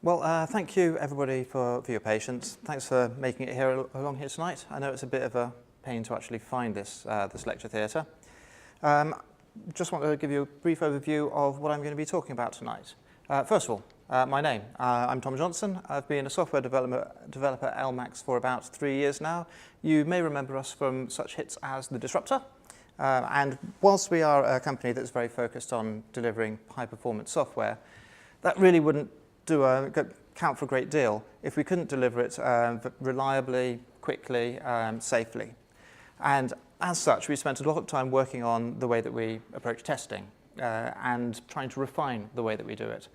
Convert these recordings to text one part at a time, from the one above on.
Well, thank you everybody for your patience. Thanks for making it here along here tonight. I know it's a bit of a pain to actually find this lecture theatre. Just want to give you a brief overview of what I'm going to be talking about tonight. First of all, my name. I'm Tom Johnson. I've been a software developer at LMAX for about 3 years now. You may remember us from such hits as The Disruptor. And whilst we are a company that's very focused on delivering high-performance software, that really wouldn't count for a great deal if we couldn't deliver it reliably, quickly, safely. And as such, we spent a lot of time working on the way that we approach testing and trying to refine the way that we do it.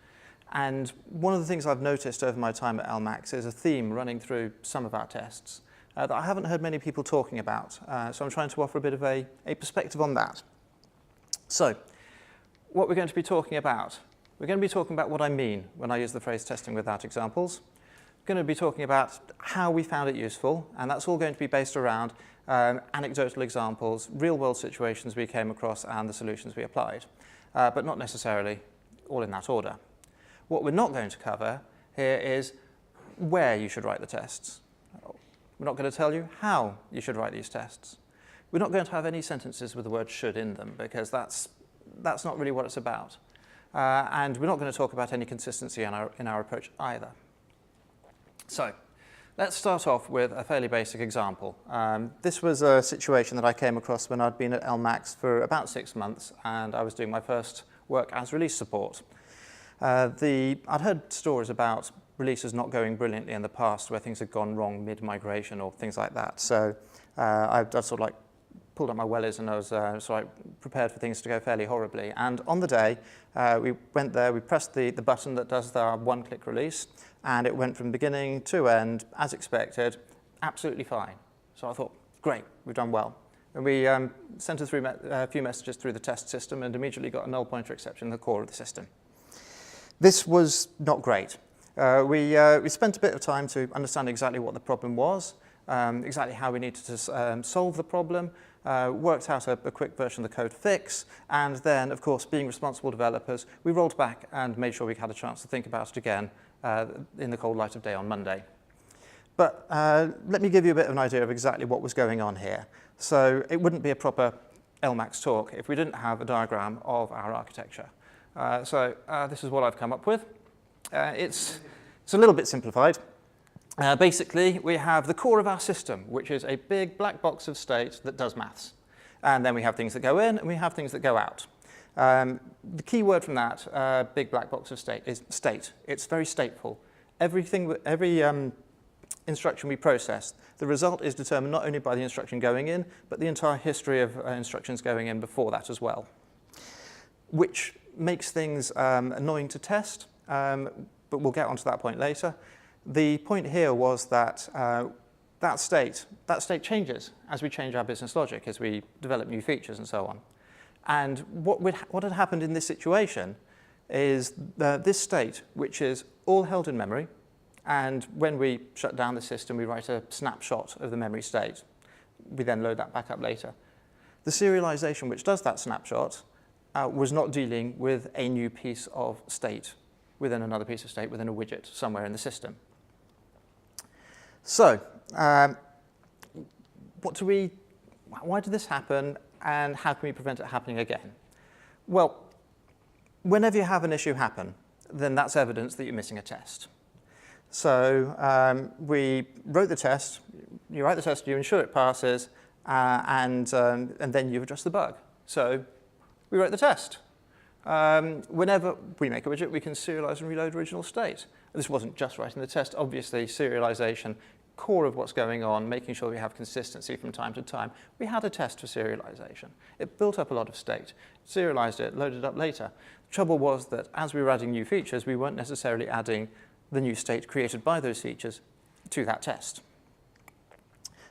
And one of the things I've noticed over my time at LMAX is a theme running through some of our tests that I haven't heard many people talking about. So I'm trying to offer a bit of a perspective on that. So what we're going to be talking about. We're going to be talking about what I mean when I use the phrase testing without examples. We're going to be talking about how we found it useful, and that's all going to be based around anecdotal examples, real-world situations we came across, and the solutions we applied, but not necessarily all in that order. What we're not going to cover here is where you should write the tests. We're not going to tell you how you should write these tests. We're not going to have any sentences with the word should in them, because that's not really what it's about. And we're not going to talk about any consistency in our approach either. So let's start off with a fairly basic example. This was a situation that I came across when I'd been at LMAX for about 6 months, and I was doing my first work as release support. I'd heard stories about releases not going brilliantly in the past, where things had gone wrong mid-migration or things like that. So I sort of like pulled up my wellies, and I was prepared for things to go fairly horribly. And on the day, we went there, we pressed the button that does our one-click release, and it went from beginning to end, as expected, absolutely fine. So I thought, great, we've done well. And we sent a few messages through the test system and immediately got a null pointer exception in the core of the system. This was not great. We spent a bit of time to understand exactly what the problem was, exactly how we needed to solve the problem, worked out a quick version of the code fix, and then, of course, being responsible developers, we rolled back and made sure we had a chance to think about it again in the cold light of day on Monday. But let me give you a bit of an idea of exactly what was going on here. So it wouldn't be a proper LMAX talk if we didn't have a diagram of our architecture. This is what I've come up with. It's a little bit simplified. Basically, we have the core of our system, which is a big black box of state that does maths. And then we have things that go in, and we have things that go out. The key word from that big black box of state is state. It's very stateful. Every instruction we process, the result is determined not only by the instruction going in, but the entire history of instructions going in before that as well, which makes things annoying to test, but we'll get onto that point later. The point here was that that state changes as we change our business logic, as we develop new features and so on. And what had happened in this situation is this state, which is all held in memory, and when we shut down the system, we write a snapshot of the memory state. We then load that back up later. The serialization which does that snapshot was not dealing with a new piece of state within another piece of state within a widget somewhere in the system. So, why did this happen, and how can we prevent it happening again? Well, whenever you have an issue happen, then that's evidence that you're missing a test. So we wrote the test, you write the test, you ensure it passes, and then you address the bug. So we wrote the test. Whenever we make a widget, we can serialize and reload original state. This wasn't just writing the test. Obviously, serialization, core of what's going on, making sure we have consistency from time to time. We had a test for serialization. It built up a lot of state, serialized it, loaded it up later. The trouble was that as we were adding new features, we weren't necessarily adding the new state created by those features to that test.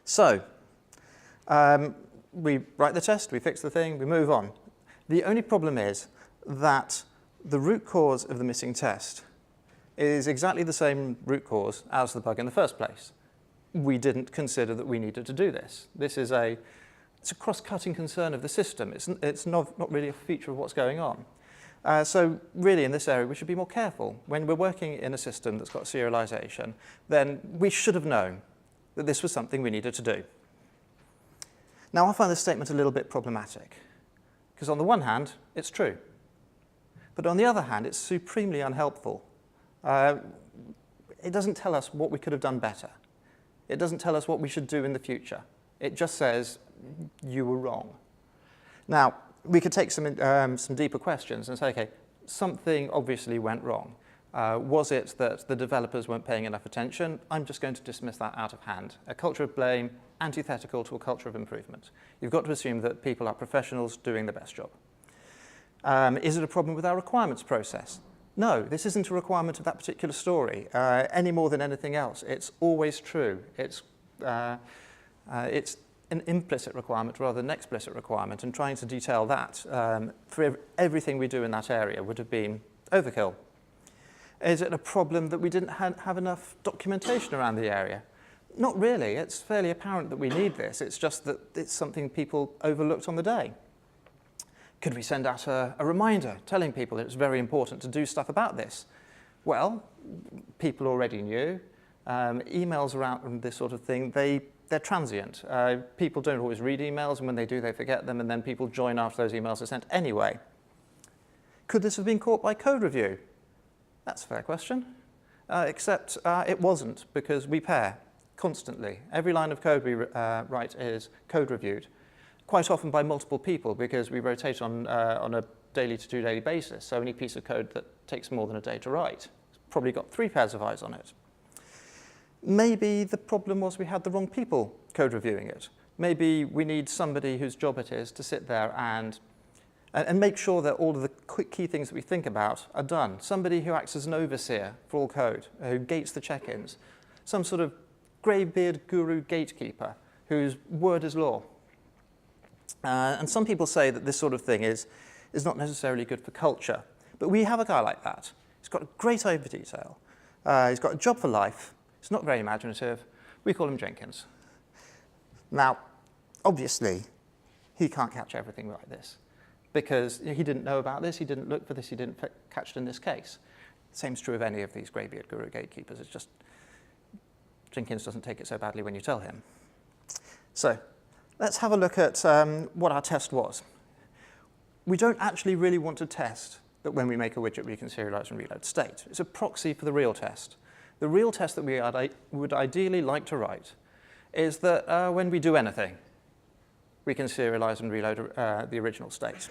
So we write the test, we fix the thing, we move on. The only problem is that the root cause of the missing test is exactly the same root cause as the bug in the first place. We didn't consider that we needed to do this. It's a cross-cutting concern of the system. It's not really a feature of what's going on. So really in this area we should be more careful. When we're working in a system that's got serialization, then we should have known that this was something we needed to do. Now I find this statement a little bit problematic, because on the one hand it's true, but on the other hand it's supremely unhelpful. It doesn't tell us what we could have done better. It doesn't tell us what we should do in the future. It just says you were wrong. Now we could take some deeper questions and say, okay, something obviously went wrong. Was it that the developers weren't paying enough attention? I'm just going to dismiss that out of hand. A culture of blame, antithetical to a culture of improvement. You've got to assume that people are professionals doing the best job. Is it a problem with our requirements process? No, this isn't a requirement of that particular story, any more than anything else. It's always true. It's an implicit requirement rather than an explicit requirement, and trying to detail that for everything we do in that area would have been overkill. Is it a problem that we didn't have enough documentation around the area? Not really. It's fairly apparent that we need this. It's just that it's something people overlooked on the day. Could we send out a reminder telling people it's very important to do stuff about this? Well, people already knew. Emails around this sort of thing, they're transient. People don't always read emails, and when they do, they forget them, and then people join after those emails are sent anyway. Could this have been caught by code review? That's a fair question, except it wasn't, because we pair constantly. Every line of code we write is code reviewed, quite often by multiple people, because we rotate on a daily to two-daily basis. So any piece of code that takes more than a day to write has probably got 3 pairs of eyes on it. Maybe the problem was we had the wrong people code reviewing it. Maybe we need somebody whose job it is to sit there and make sure that all of the quick key things that we think about are done. Somebody who acts as an overseer for all code, who gates the check-ins. Some sort of Greybeard guru gatekeeper whose word is law. And some people say that this sort of thing is not necessarily good for culture. But we have a guy like that. He's got a great eye for detail. He's got a job for life. He's not very imaginative. We call him Jenkins. Now, obviously, he can't catch everything like this, because he didn't know about this, he didn't look for this, he didn't catch it in this case. Same's true of any of these Greybeard guru gatekeepers. It's just Jenkins doesn't take it so badly when you tell him. So let's have a look at what our test was. We don't actually really want to test that when we make a widget, we can serialize and reload state. It's a proxy for the real test. The real test that we would ideally like to write is that when we do anything, we can serialize and reload the original state.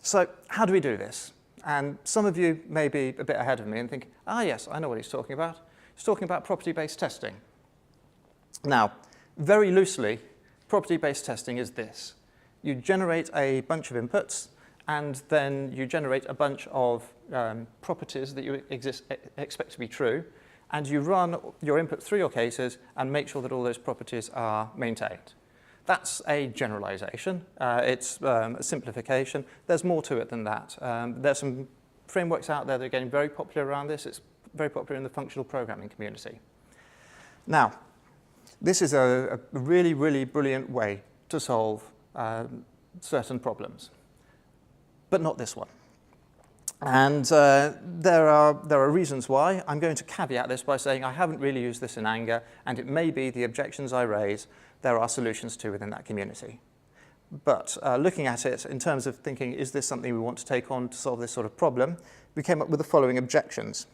So how do we do this? And some of you may be a bit ahead of me and think, ah, yes, I know what he's talking about. He's talking about property-based testing. Now, very loosely, property-based testing is this. You generate a bunch of inputs, and then you generate a bunch of properties that you expect to be true, and you run your input through your cases and make sure that all those properties are maintained. That's a generalization. It's a simplification. There's more to it than that. There's some frameworks out there that are getting very popular around this. It's very popular in the functional programming community. Now, this is a really, really brilliant way to solve certain problems, but not this one. And there are reasons why. I'm going to caveat this by saying I haven't really used this in anger, and it may be the objections I raise there are solutions to within that community. But looking at it in terms of thinking, is this something we want to take on to solve this sort of problem, we came up with the following objections.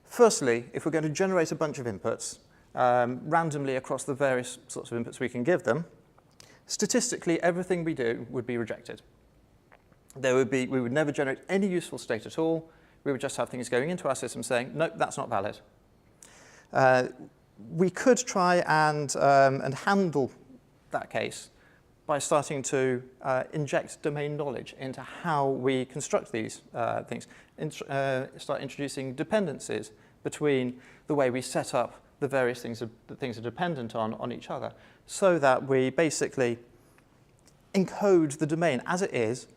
Firstly, if we're going to generate a bunch of inputs randomly across the various sorts of inputs we can give them, statistically, everything we do would be rejected. We would never generate any useful state at all. We would just have things going into our system saying, nope, that's not valid. We could try and handle that case by starting to inject domain knowledge into how we construct these things, start introducing dependencies between the way we set up the various things that things are dependent on each other, so that we basically encode the domain as it is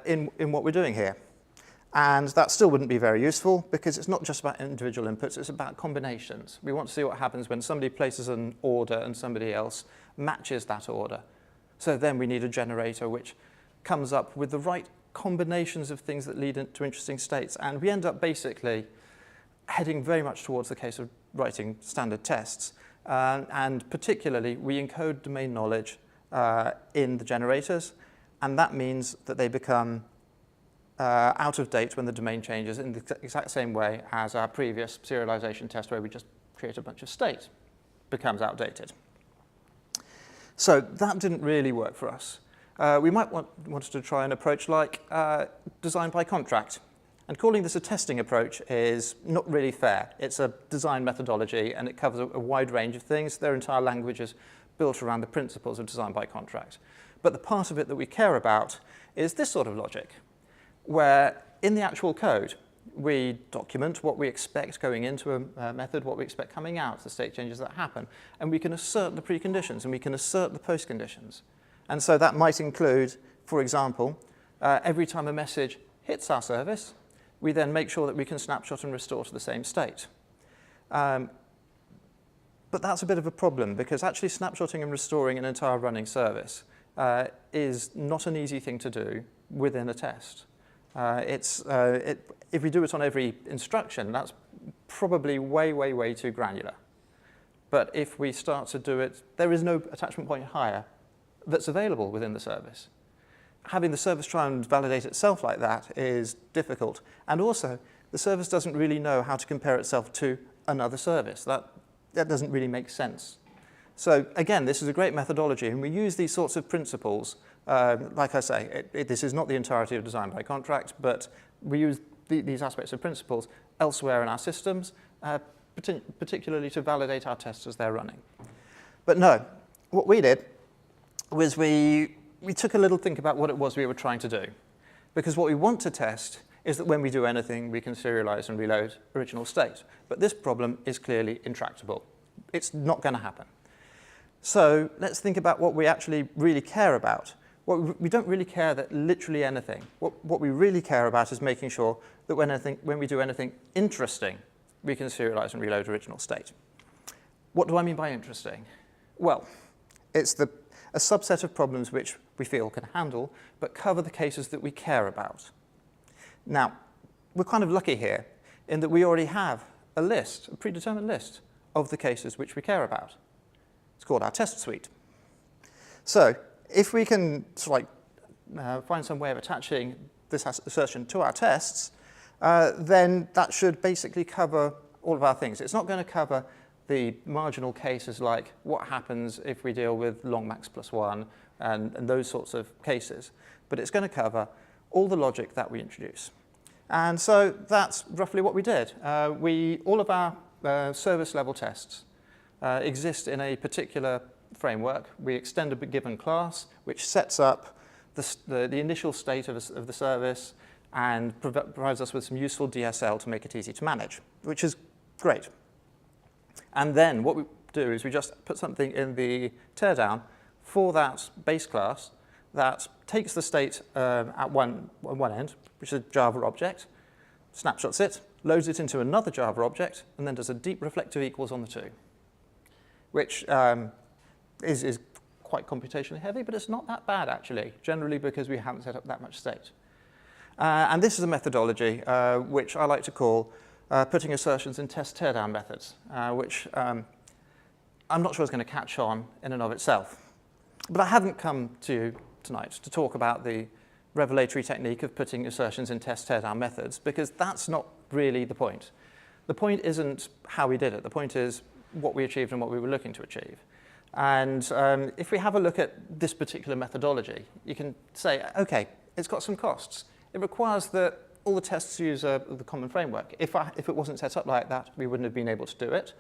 in what we're doing here. And that still wouldn't be very useful, because it's not just about individual inputs, it's about combinations. We want to see what happens when somebody places an order and somebody else matches that order. So then we need a generator which comes up with the right combinations of things that lead to interesting states. And we end up basically heading very much towards the case of writing standard tests. And particularly, we encode domain knowledge in the generators, and that means that they become out of date when the domain changes in the exact same way as our previous serialization test where we just create a bunch of state becomes outdated. So that didn't really work for us. We might want to try an approach like design by contract. And calling this a testing approach is not really fair. It's a design methodology, and it covers a wide range of things. Their entire language is built around the principles of design by contract. But the part of it that we care about is this sort of logic, where in the actual code, we document what we expect going into a method, what we expect coming out, the state changes that happen, and we can assert the preconditions, and we can assert the postconditions. And so that might include, for example, every time a message hits our service, we then make sure that we can snapshot and restore to the same state. But that's a bit of a problem, because actually snapshotting and restoring an entire running service is not an easy thing to do within a test. If we do it on every instruction, that's probably way, way, way too granular. But if we start to do it, there is no attachment point higher that's available within the service. Having the service try and validate itself like that is difficult. And also, the service doesn't really know how to compare itself to another service. That doesn't really make sense. So again, this is a great methodology, and we use these sorts of principles. Like I say, this is not the entirety of design by contract, but we use these aspects of principles elsewhere in our systems, particularly to validate our tests as they're running. But no, what we did was we took a little think about what it was we were trying to do. Because what we want to test is that when we do anything, we can serialize and reload original state. But this problem is clearly intractable. It's not going to happen. So let's think about what we actually really care about. We don't really care that literally anything. What we really care about is making sure that when we do anything interesting, we can serialize and reload original state. What do I mean by interesting? Well, it's a subset of problems which we feel can handle, but cover the cases that we care about. Now, we're kind of lucky here in that we already have a list, a predetermined list of the cases which we care about. It's called our test suite. So if we can find some way of attaching this assertion to our tests, then that should basically cover all of our things. It's not going to cover the marginal cases like what happens if we deal with LMAX +1 and those sorts of cases. But it's going to cover all the logic that we introduce. And so that's roughly what we did. All of our service level tests exist in a particular framework. We extend a given class, which sets up the initial state of the service and provides us with some useful DSL to make it easy to manage, which is great. And then what we do is we just put something in the teardown for that base class that takes the state at one end, which is a Java object, snapshots it, loads it into another Java object, and then does a deep reflective equals on the two, which is quite computationally heavy, but it's not that bad, actually, generally because we haven't set up that much state. And this is a methodology which I like to call putting assertions in test teardown methods, which I'm not sure is going to catch on in and of itself. But I haven't come to you tonight to talk about the revelatory technique of putting assertions in test teardown methods, because that's not really the point. The point isn't how we did it. The point is what we achieved and what we were looking to achieve. And if we have a look at this particular methodology, you can say, OK, it's got some costs. It requires that all the tests use the common framework. If it wasn't set up like that, we wouldn't have been able to do it.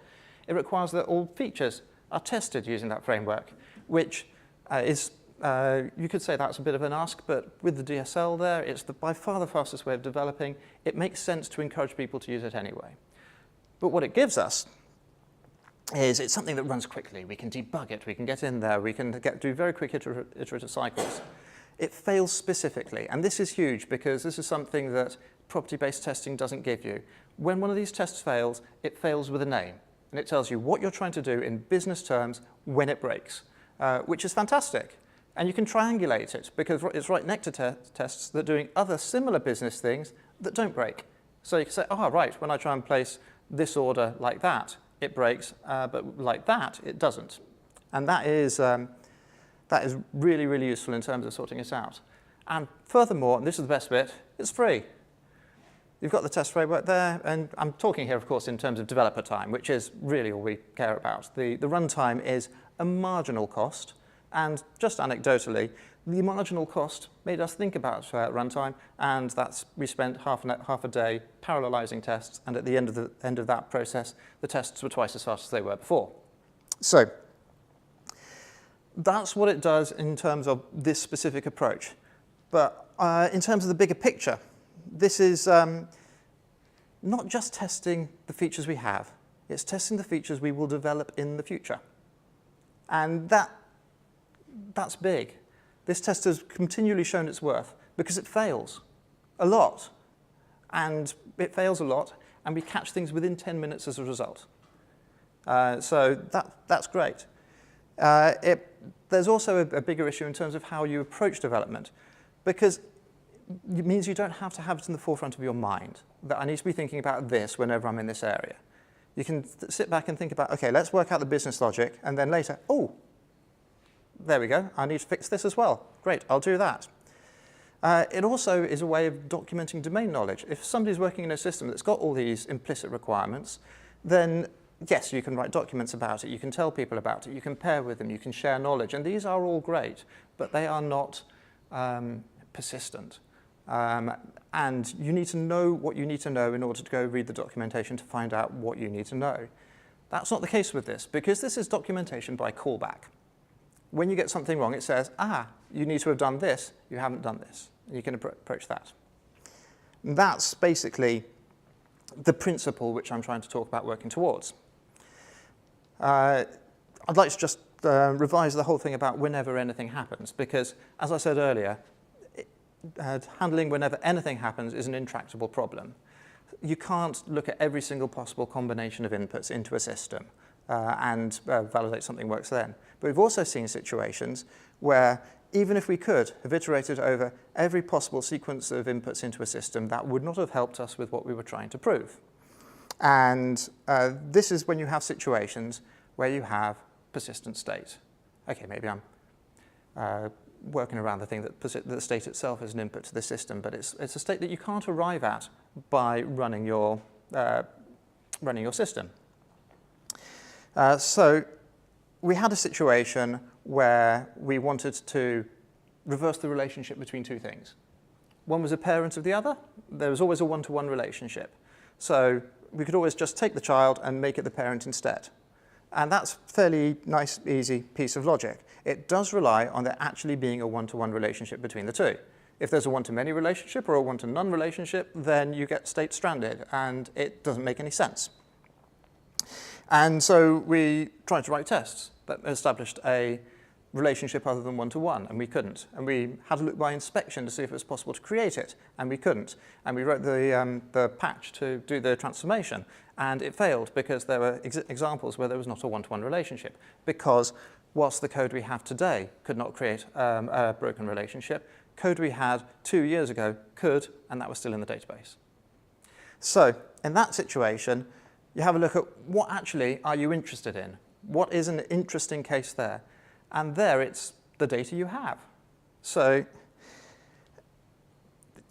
It requires that all features are tested using that framework, which you could say that's a bit of an ask, but with the DSL there, it's by far the fastest way of developing. It makes sense to encourage people to use it anyway. But what it gives us is it's something that runs quickly. We can debug it. We can get in there. We can do very quick iterative cycles. It fails specifically, and this is huge because this is something that property-based testing doesn't give you. When one of these tests fails, it fails with a name, and it tells you what you're trying to do in business terms when it breaks, which is fantastic. And you can triangulate it because it's right next to tests that are doing other similar business things that don't break. So you can say, oh, right, when I try and place this order like that, it breaks, but like that, it doesn't. And that is really, really useful in terms of sorting it out. And furthermore, and this is the best bit, it's free. You've got the test framework there, and I'm talking here, of course, in terms of developer time, which is really all we care about. The runtime is a marginal cost, and just anecdotally, the marginal cost made us think about runtime, and we spent half a day parallelizing tests, and at the end of that process, the tests were twice as fast as they were before. So that's what it does in terms of this specific approach. But in terms of the bigger picture, this is not just testing the features we have, it's testing the features we will develop in the future. And that's big. This test has continually shown its worth because it fails a lot. And it fails a lot, and we catch things within 10 minutes as a result. So that's great. There's also a bigger issue in terms of how you approach development, because it means you don't have to have it in the forefront of your mind, that I need to be thinking about this whenever I'm in this area. You can sit back and think about, OK, let's work out the business logic, and then later, oh, there we go, I need to fix this as well. Great, I'll do that. It also is a way of documenting domain knowledge. If somebody's working in a system that's got all these implicit requirements, then yes, you can write documents about it, you can tell people about it, you can pair with them, you can share knowledge, and these are all great, but they are not persistent. And you need to know what you need to know in order to go read the documentation to find out what you need to know. That's not the case with this, because this is documentation by callback. When you get something wrong, it says, you need to have done this, you haven't done this. You can approach that. And that's basically the principle which I'm trying to talk about working towards. I'd like to just revise the whole thing about whenever anything happens, because, as I said earlier, handling whenever anything happens is an intractable problem. You can't look at every single possible combination of inputs into a system and validate something works then. But we've also seen situations where, even if we could have iterated over every possible sequence of inputs into a system, that would not have helped us with what we were trying to prove. And this is when you have situations where you have persistent state. OK, maybe I'm working around the thing that the state itself is an input to the system, but it's a state that you can't arrive at by running your system. So we had a situation where we wanted to reverse the relationship between two things. One was a parent of the other. There was always a one-to-one relationship. So we could always just take the child and make it the parent instead. And that's a fairly nice, easy piece of logic. It does rely on there actually being a one-to-one relationship between the two. If there's a one-to-many relationship or a one-to-none relationship, then you get state stranded, and it doesn't make any sense. And so we tried to write tests that established a relationship other than one-to-one, and we couldn't. And we had to look by inspection to see if it was possible to create it, and we couldn't. And we wrote the patch to do the transformation, and it failed because there were examples where there was not a one-to-one relationship. Because whilst the code we have today could not create a broken relationship, code we had 2 years ago could, and that was still in the database. So in that situation, you have a look at what actually are you interested in? What is an interesting case there? And there it's the data you have. So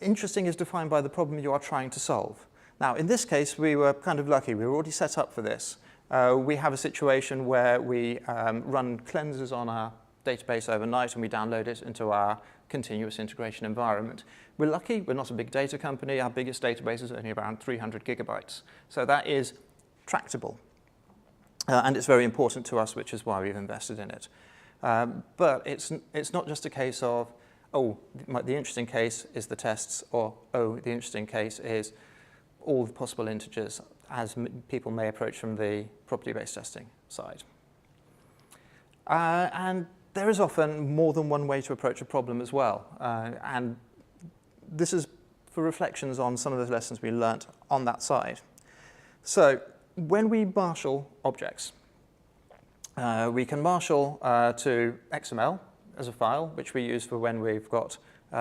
interesting is defined by the problem you are trying to solve. Now, in this case, we were kind of lucky. We were already set up for this. We have a situation where we run cleanses on our database overnight, and we download it into our continuous integration environment. We're lucky. We're not a big data company. Our biggest database is only around 300 gigabytes. So that is tractable. And it's very important to us, which is why we've invested in it. But it's not just a case of, oh, the interesting case is the tests, or, oh, the interesting case is all the possible integers, as people may approach from the property-based testing side. And there is often more than one way to approach a problem as well. And this is for reflections on some of the lessons we learnt on that side. So when we marshal objects, we can marshal to XML as a file, which we use for when we've got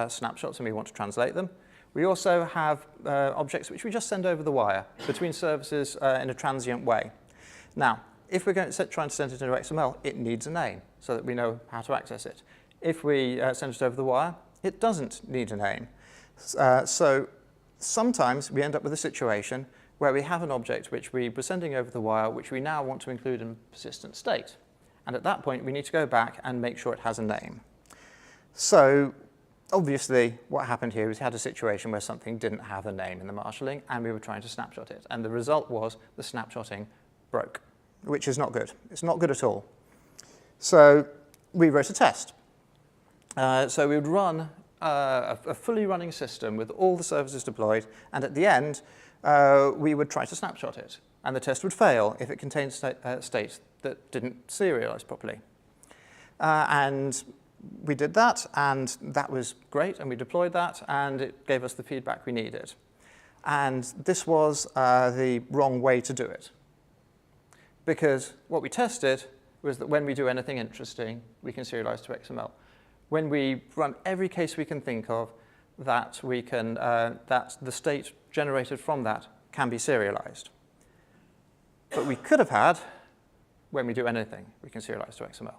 snapshots and we want to translate them. We also have objects which we just send over the wire between services in a transient way. Now, if we're going to try to send it into XML, it needs a name so that we know how to access it. If we send it over the wire, it doesn't need a name. So sometimes we end up with a situation where we have an object which we were sending over the wire, which we now want to include in persistent state. And at that point, we need to go back and make sure it has a name. So obviously, what happened here is we had a situation where something didn't have a name in the marshalling, and we were trying to snapshot it. And the result was the snapshotting broke, which is not good. It's not good at all. So we wrote a test. So we would run a fully running system with all the services deployed, and at the end, we would try to snapshot it. And the test would fail if it contained states that didn't serialize properly. And we did that, and that was great, and we deployed that, and it gave us the feedback we needed. And this was the wrong way to do it. Because what we tested was that when we do anything interesting, we can serialize to XML. When we run every case we can think of, that we can that the state generated from that can be serialized. But we could have had, when we do anything, we can serialize to XML.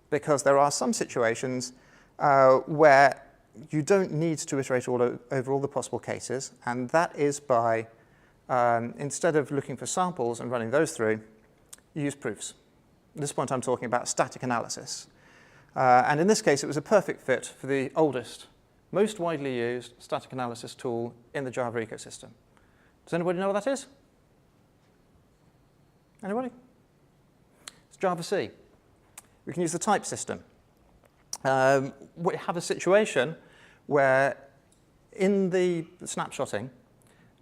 Because there are some situations where you don't need to iterate over all the possible cases, and that is by, instead of looking for samples and running those through, you use proofs. At this point, I'm talking about static analysis. And in this case, it was a perfect fit for the oldest, most widely used static analysis tool in the Java ecosystem. Does anybody know what that is? Anybody? It's Java-C. We can use the type system. We have a situation where in the snapshotting,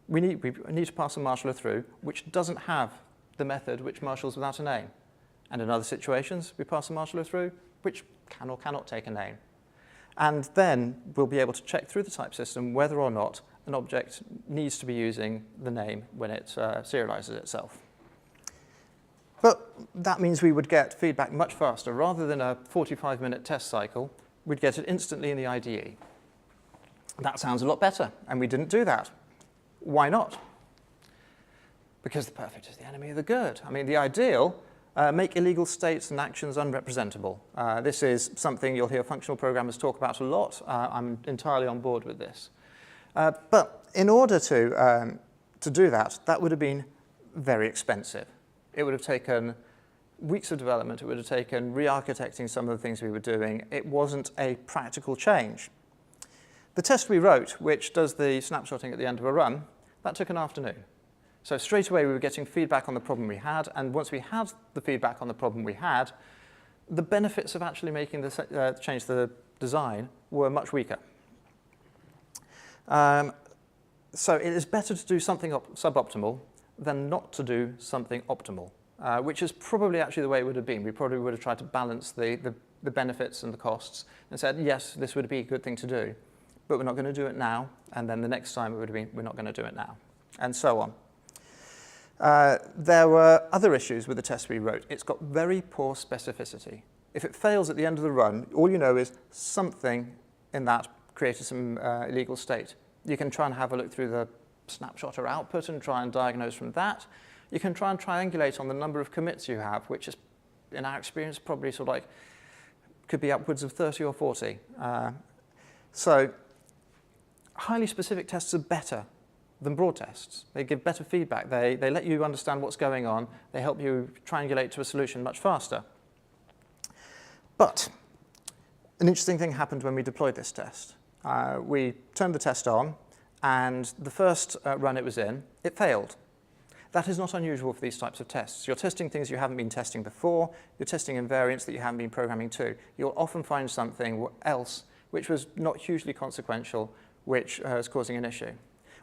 we need to pass a marshaller through which doesn't have the method which marshals without a name. And in other situations, we pass a marshaller through which can or cannot take a name. And then we'll be able to check through the type system whether or not an object needs to be using the name when it serializes itself. But that means we would get feedback much faster. Rather than a 45-minute test cycle, we'd get it instantly in the IDE. That sounds a lot better, and we didn't do that. Why not? Because the perfect is the enemy of the good. I mean, the ideal, make illegal states and actions unrepresentable. This is something you'll hear functional programmers talk about a lot. I'm entirely on board with this. But in order to do that, that would have been very expensive. It would have taken weeks of development. It would have taken re-architecting some of the things we were doing. It wasn't a practical change. The test we wrote, which does the snapshotting at the end of a run, that took an afternoon. So straight away, we were getting feedback on the problem we had. And once we had the feedback on the problem we had, the benefits of actually making the change to the design were much weaker. So it is better to do something suboptimal than not to do something optimal, which is probably actually the way it would have been. We probably would have tried to balance the benefits and the costs and said, yes, this would be a good thing to do, but we're not going to do it now. And then the next time it would have been, we're not going to do it now, and so on. There were other issues with the test we wrote. It's got very poor specificity. If it fails at the end of the run, all you know is something in that created some illegal state. You can try and have a look through the snapshotter output and try and diagnose from that. You can try and triangulate on the number of commits you have, which is, in our experience, probably sort of like, could be upwards of 30 or 40. So highly specific tests are better than broad tests. They give better feedback. They let you understand what's going on. They help you triangulate to a solution much faster. But an interesting thing happened when we deployed this test. We turned the test on, and the first run it was in, it failed. That is not unusual for these types of tests. You're testing things you haven't been testing before. You're testing invariants that you haven't been programming to. You'll often find something else which was not hugely consequential, which is causing an issue.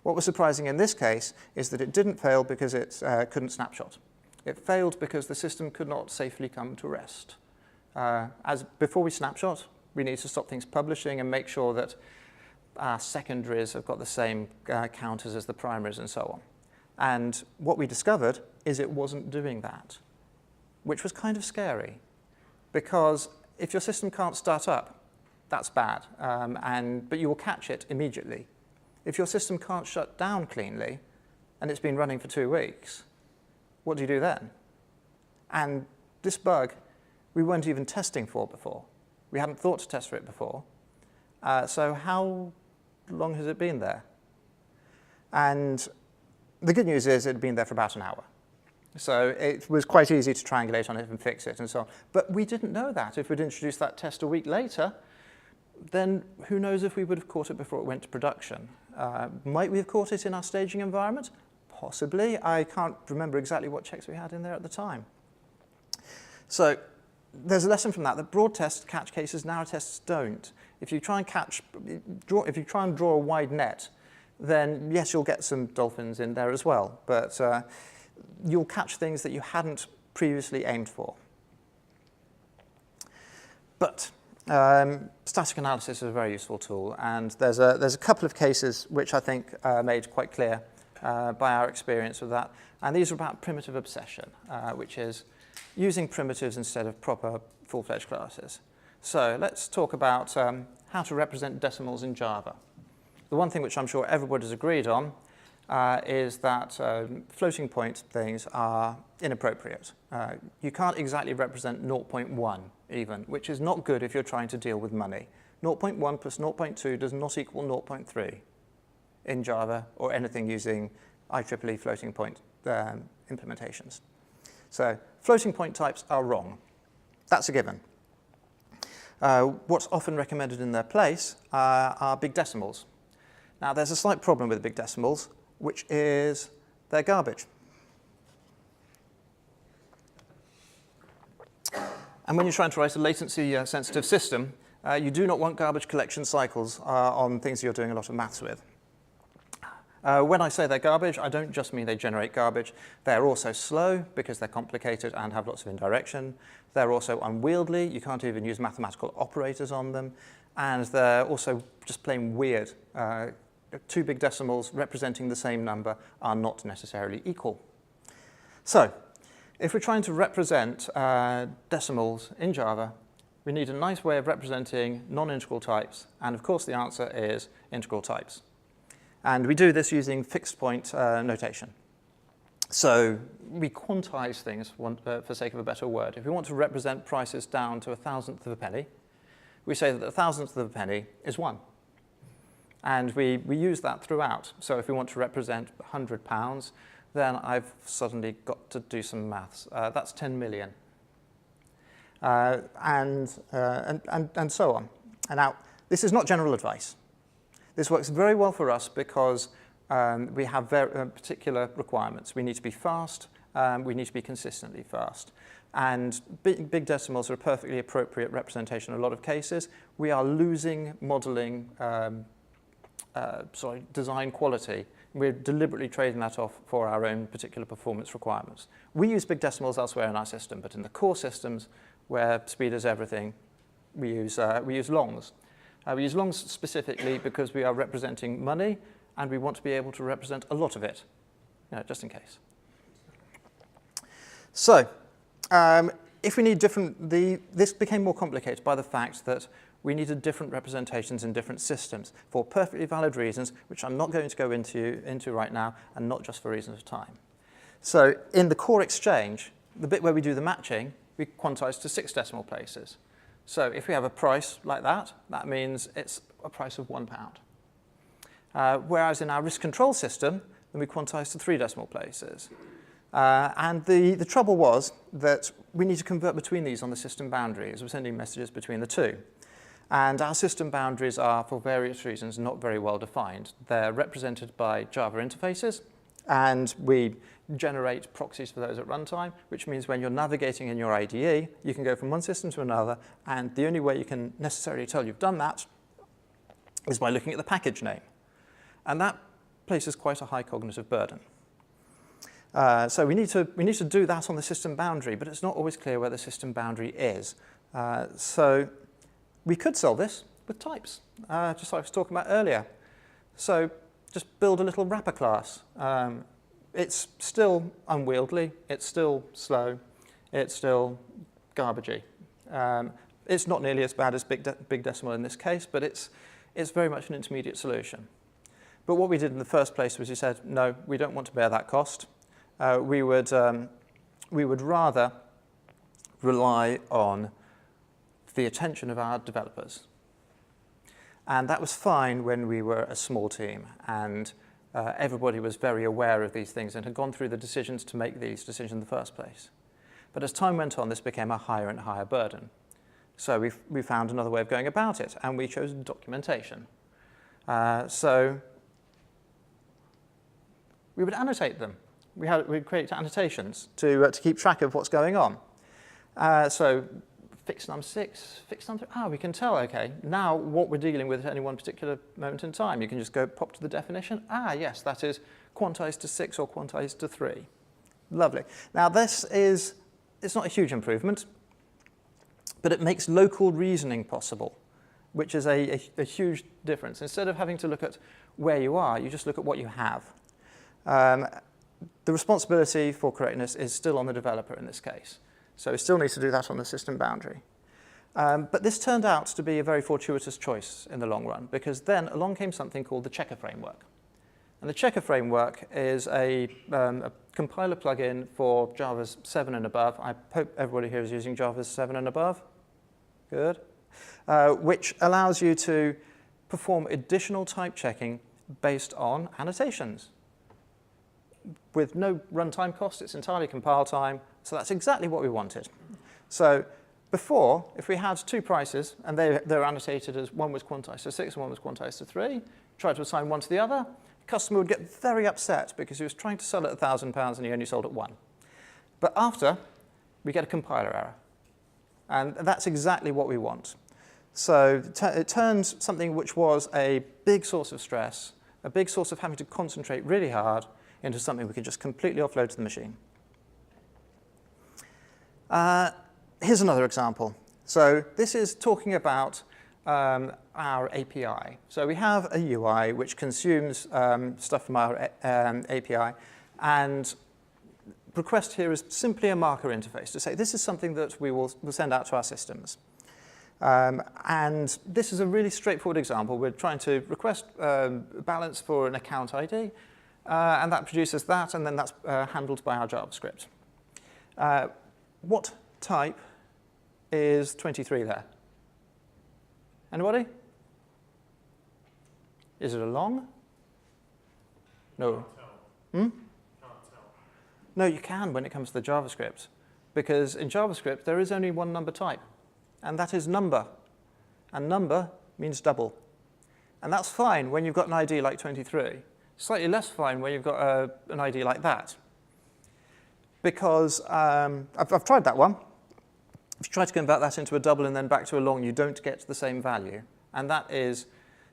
What was surprising in this case is that it didn't fail because it couldn't snapshot. It failed because the system could not safely come to rest. As before we snapshot, we need to stop things publishing and make sure that our secondaries have got the same counters as the primaries and so on. And what we discovered is it wasn't doing that, which was kind of scary, because if your system can't start up, that's bad, but you will catch it immediately. If your system can't shut down cleanly, and it's been running for 2 weeks, what do you do then? And this bug, we weren't even testing for before. We hadn't thought to test for it before. So how long has it been there? And the good news is it had been there for about an hour. So it was quite easy to triangulate on it and fix it and so on. But we didn't know that. If we'd introduced that test a week later, then who knows if we would have caught it before it went to production. Might we have caught it in our staging environment? Possibly. I can't remember exactly what checks we had in there at the time. So there's a lesson from that broad tests catch cases, narrow tests don't. If you try and draw a wide net, then yes, you'll get some dolphins in there as well, but you'll catch things that you hadn't previously aimed for. But static analysis is a very useful tool, and there's a couple of cases which I think are made quite clear by our experience with that, and these are about primitive obsession, which is using primitives instead of proper full-fledged classes. So let's talk about how to represent decimals in Java. The one thing which I'm sure everybody's agreed on is that floating point things are inappropriate. You can't exactly represent 0.1 even, which is not good if you're trying to deal with money. 0.1 plus 0.2 does not equal 0.3 in Java or anything using IEEE floating point implementations. So floating point types are wrong. That's a given. What's often recommended in their place are big decimals. Now, there's a slight problem with big decimals, which is they're garbage. And when you're trying to write a latency-sensitive system, you do not want garbage collection cycles on things you're doing a lot of maths with. When I say they're garbage, I don't just mean they generate garbage. They're also slow because they're complicated and have lots of indirection. They're also unwieldy. You can't even use mathematical operators on them. And they're also just plain weird. Two big decimals representing the same number are not necessarily equal. So if we're trying to represent decimals in Java, we need a nice way of representing non-integral types. And of course, the answer is integral types. And we do this using fixed point notation. So we quantize things, for sake of a better word. If we want to represent prices down to 1,000th of a penny, we say that 1,000th of a penny is 1. And we use that throughout. So if we want to represent £100, then I've suddenly got to do some maths. That's 10 million. And so on. And now, this is not general advice. This works very well for us because we have particular requirements. We need to be fast. We need to be consistently fast. And big decimals are a perfectly appropriate representation in a lot of cases. We are losing modeling, design quality. We're deliberately trading that off for our own particular performance requirements. We use big decimals elsewhere in our system, but in the core systems where speed is everything, we use longs. We use longs specifically because we are representing money, and we want to be able to represent a lot of it, just in case. So, if we need this became more complicated by the fact that we needed different representations in different systems for perfectly valid reasons, which I'm not going to go into right now, and not just for reasons of time. So, in the core exchange, the bit where we do the matching, we quantize to 6 decimal places. So if we have a price like that, that means it's a price of £1. Whereas in our risk control system, then we quantize to 3 decimal places. And the trouble was that we need to convert between these on the system boundary as we're sending messages between the two. And our system boundaries are, for various reasons, not very well defined. They're represented by Java interfaces, and we generate proxies for those at runtime, which means when you're navigating in your IDE, you can go from one system to another, and the only way you can necessarily tell you've done that is by looking at the package name. And that places quite a high cognitive burden. So we need to do that on the system boundary, but it's not always clear where the system boundary is. So we could solve this with types, just like I was talking about earlier. So just build a little wrapper class. It's still unwieldy, it's still slow, it's still garbagey. It's not nearly as bad as big decimal in this case, but it's very much an intermediate solution. But what we did in the first place was we said, no, we don't want to bear that cost. We would rather rely on the attention of our developers. And that was fine when we were a small team and everybody was very aware of these things and had gone through the decisions to make these decisions in the first place. But as time went on, this became a higher and higher burden. So we found another way of going about it, and we chose documentation. So we would annotate them. We'd create annotations to keep track of what's going on. So fix num 6, fix num 3. We can tell, okay, now what we're dealing with at any one particular moment in time. You can just go pop to the definition. Yes, that is quantized to 6 or quantized to 3. Lovely. Now it's not a huge improvement, but it makes local reasoning possible, which is a huge difference. Instead of having to look at where you are, you just look at what you have. The responsibility for correctness is still on the developer in this case. So it still needs to do that on the system boundary. But this turned out to be a very fortuitous choice in the long run, because then along came something called the checker framework. And the checker framework is a compiler plugin for Java's 7 and above. I hope everybody here is using Java's 7 and above. Good. Which allows you to perform additional type checking based on annotations. With no runtime cost, it's entirely compile time, so that's exactly what we wanted. So before, if we had two prices, and they're annotated as one was quantized to 6 and one was quantized to 3, tried to assign one to the other, the customer would get very upset because he was trying to sell at £1,000 and he only sold at 1. But after, we get a compiler error. And that's exactly what we want. So it turns something which was a big source of stress, a big source of having to concentrate really hard, into something we can just completely offload to the machine. Here's another example. So this is talking about our API. So we have a UI which consumes stuff from our API, and request here is simply a marker interface to say this is something that we'll send out to our systems. And this is a really straightforward example. We're trying to request balance for an account ID, and that produces that, and then that's handled by our JavaScript. What type is 23 there? Anybody? Is it a long? No. Hmm? No, you can when it comes to the JavaScript, because in JavaScript there is only one number type, and that is number. And number means double. And that's fine when you've got an ID like 23. Slightly less fine when you've got an ID like that. Because I've tried that one. If you try to convert that into a double and then back to a long, you don't get the same value. And that is,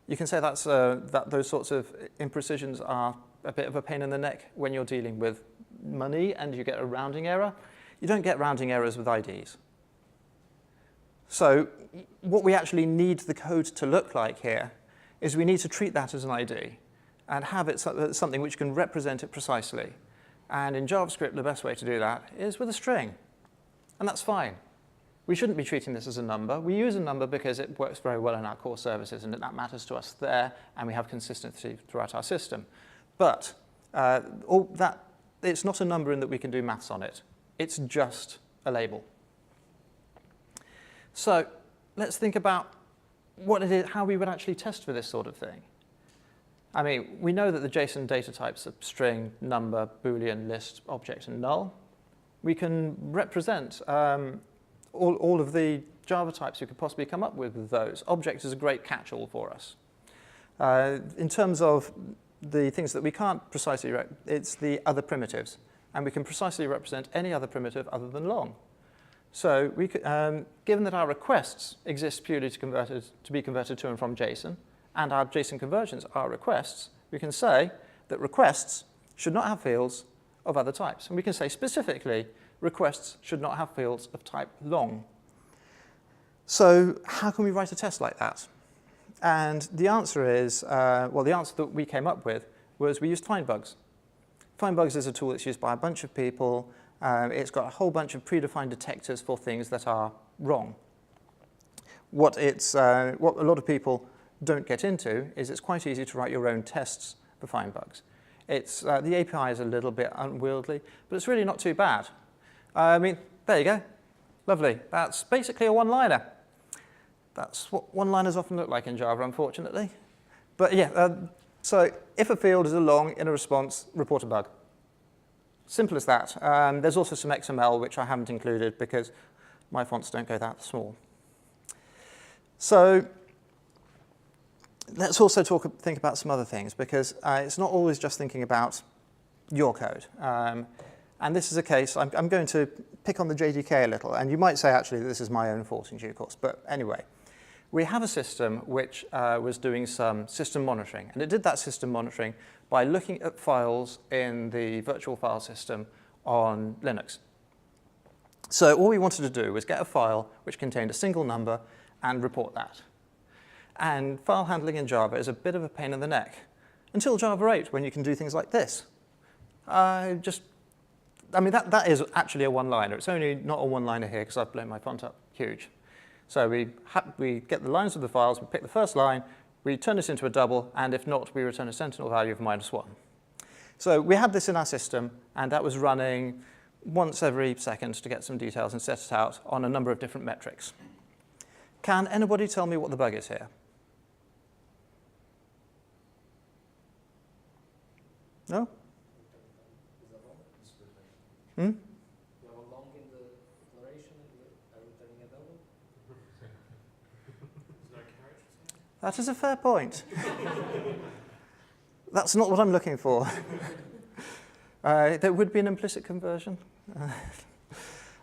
you can say that's, that those sorts of imprecisions are a bit of a pain in the neck when you're dealing with money and you get a rounding error. You don't get rounding errors with IDs. So what we actually need the code to look like here is we need to treat that as an ID and have it something which can represent it precisely. And in JavaScript, the best way to do that is with a string. And that's fine. We shouldn't be treating this as a number. We use a number because it works very well in our core services, and that matters to us there, and we have consistency throughout our system. But it's not a number in that we can do maths on it. It's just a label. So let's think about what it is, how we would actually test for this sort of thing. I mean, we know that the JSON data types are string, number, Boolean, list, object, and null. We can represent all of the Java types you could possibly come up with those. Object is a great catch-all for us. In terms of the things that we can't precisely, it's the other primitives. And we can precisely represent any other primitive other than long. So we could, given that our requests exist purely to be converted to and from JSON, and our JSON conversions are requests, we can say that requests should not have fields of other types. And we can say specifically, requests should not have fields of type long. So how can we write a test like that? And the answer is, well, the answer that we came up with was we used FindBugs. FindBugs is a tool that's used by a bunch of people. It's got a whole bunch of predefined detectors for things that are wrong. what a lot of people don't get into is it's quite easy to write your own tests for find bugs. The API is a little bit unwieldy, but it's really not too bad. I mean, there you go. Lovely. That's basically a one-liner. That's what one-liners often look like in Java, unfortunately. But yeah, so if a field is a long in a response, report a bug. Simple as that. There's also some XML, which I haven't included because my fonts don't go that small. So let's also think about some other things, because it's not always just thinking about your code. And this is a case, I'm going to pick on the JDK a little, and you might say, actually, that this is my own fault in due course. But anyway, we have a system which was doing some system monitoring. And it did that system monitoring by looking at files in the virtual file system on Linux. So all we wanted to do was get a file which contained a single number and report that. And file handling in Java is a bit of a pain in the neck, until Java 8, when you can do things like this. I mean, that is actually a one-liner. It's only not a one-liner here because I've blown my font up huge. So we get the lines of the files, we pick the first line, we turn this into a double, and if not, we return a sentinel value of -1. So we had this in our system, and that was running once every second to get some details and set it out on a number of different metrics. Can anybody tell me what the bug is here? No? Hmm? You have a long in the declaration and returning a double? There's no characters? That is a fair point. That's not what I'm looking for. There would be an implicit conversion.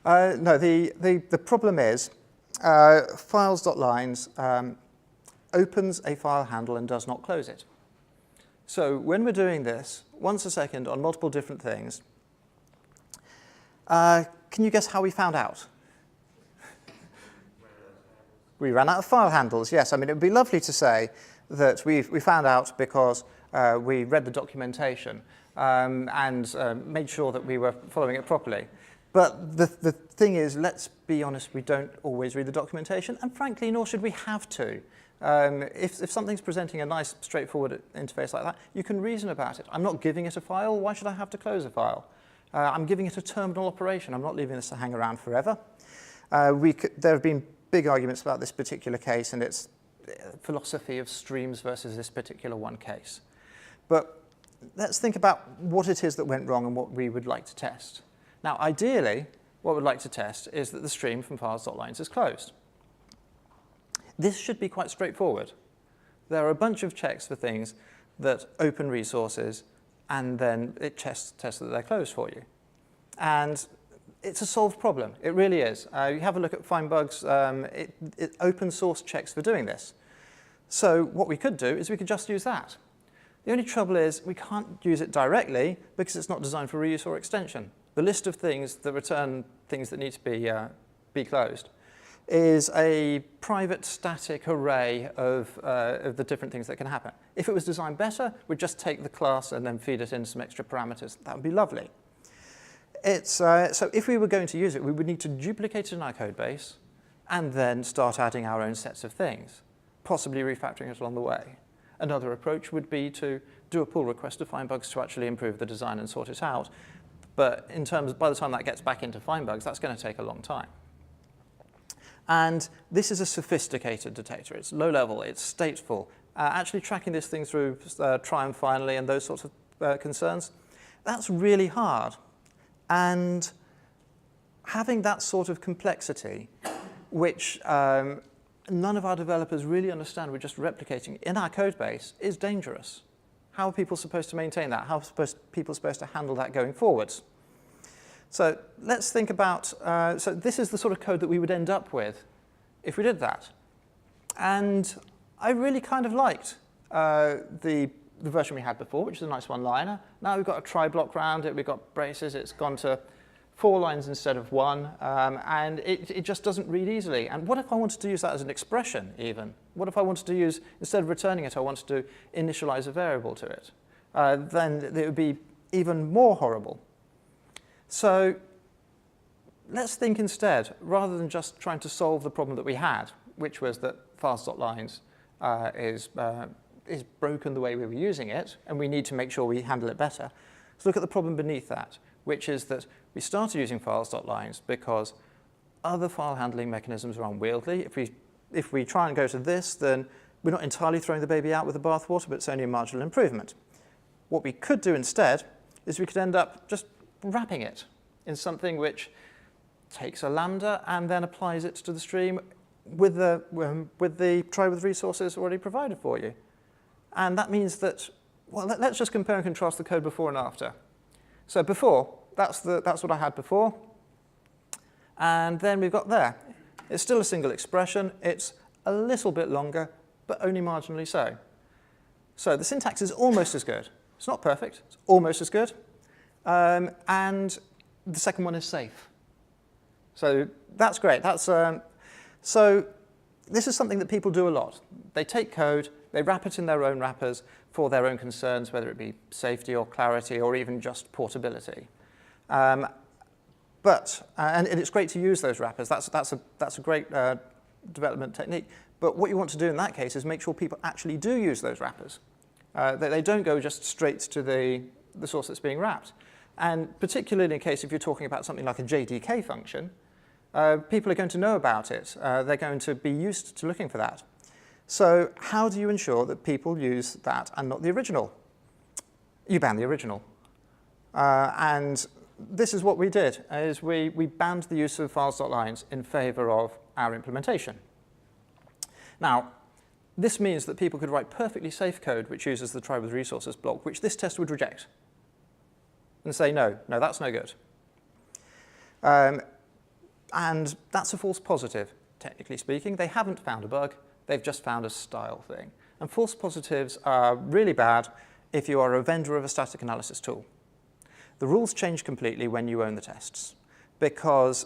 No, the problem is files.lines opens a file handle and does not close it. So when we're doing this once a second on multiple different things, can you guess how we found out? We ran out of file handles, yes. I mean, it would be lovely to say that we found out because we read the documentation and made sure that we were following it properly. But the thing is, let's be honest, we don't always read the documentation, and frankly, nor should we have to. If something's presenting a nice, straightforward interface like that, you can reason about it. I'm not giving it a file. Why should I have to close a file? I'm giving it a terminal operation. I'm not leaving this to hang around forever. There have been big arguments about this particular case and its philosophy of streams versus this particular one case. But let's think about what it is that went wrong and what we would like to test. Now, ideally, what we'd like to test is that the stream from files.lines is closed. This should be quite straightforward. There are a bunch of checks for things that open resources, and then it tests that they're closed for you. And it's a solved problem. It really is. You have a look at Find Bugs. It open source checks for doing this. So what we could do is we could just use that. The only trouble is we can't use it directly because it's not designed for reuse or extension. The list of things that return things that need to be closed is a private static array of the different things that can happen. If it was designed better, we'd just take the class and then feed it in some extra parameters. That would be lovely. So if we were going to use it, we would need to duplicate it in our code base and then start adding our own sets of things, possibly refactoring it along the way. Another approach would be to do a pull request to Find Bugs to actually improve the design and sort it out. But by the time that gets back into Find Bugs, that's going to take a long time. And this is a sophisticated detector. It's low level, it's stateful. Actually tracking this thing through try and finally and those sorts of concerns, that's really hard. And having that sort of complexity, which none of our developers really understand, we're just replicating in our code base, is dangerous. How are people supposed to maintain that? How are people supposed to handle that going forwards? So let's think about, so this is the sort of code that we would end up with if we did that. And I really kind of liked the version we had before, which is a nice one-liner. Now we've got a try block around it, we've got braces, it's gone to 4 lines instead of 1, and it just doesn't read easily. And what if I wanted to use that as an expression, even? What if I wanted to use, instead of returning it, I wanted to initialize a variable to it? Then it would be even more horrible. So let's think instead, rather than just trying to solve the problem that we had, which was that files.lines is broken the way we were using it, and we need to make sure we handle it better. Let's look at the problem beneath that, which is that we started using files.lines because other file handling mechanisms are unwieldy. If we try and go to this, then we're not entirely throwing the baby out with the bathwater, but it's only a marginal improvement. What we could do instead is we could end up just wrapping it in something which takes a lambda and then applies it to the stream with the try with resources already provided for you. And that means that, well, let's just compare and contrast the code before and after. So before, that's what I had before. And then we've got there. It's still a single expression. It's a little bit longer, but only marginally so. So the syntax is almost as good. It's not perfect. It's almost as good. And the second one is safe. So that's great. So this is something that people do a lot. They take code, they wrap it in their own wrappers for their own concerns, whether it be safety or clarity or even just portability. And it's great to use those wrappers. That's a great development technique. But what you want to do in that case is make sure people actually do use those wrappers. That they don't go just straight to the source that's being wrapped. And particularly in case if you're talking about something like a JDK function, people are going to know about it. They're going to be used to looking for that. So how do you ensure that people use that and not the original? You ban the original. And this is what we did, is we banned the use of files.lines in favor of our implementation. Now, this means that people could write perfectly safe code which uses the try with resources block, which this test would reject and say, no, that's no good. And that's a false positive, technically speaking. They haven't found a bug. They've just found a style thing. And false positives are really bad if you are a vendor of a static analysis tool. The rules change completely when you own the tests, because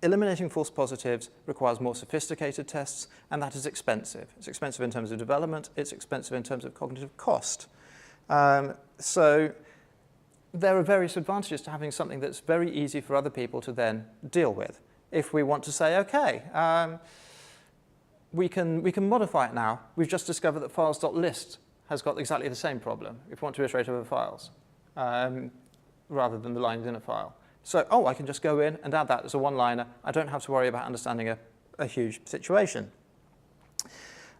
eliminating false positives requires more sophisticated tests, and that is expensive. It's expensive in terms of development. It's expensive in terms of cognitive cost. So there are various advantages to having something that's very easy for other people to then deal with. If we want to say, OK, we can modify it now. We've just discovered that files.list has got exactly the same problem if we want to iterate over files rather than the line within a file. So, I can just go in and add that as a one-liner. I don't have to worry about understanding a huge situation.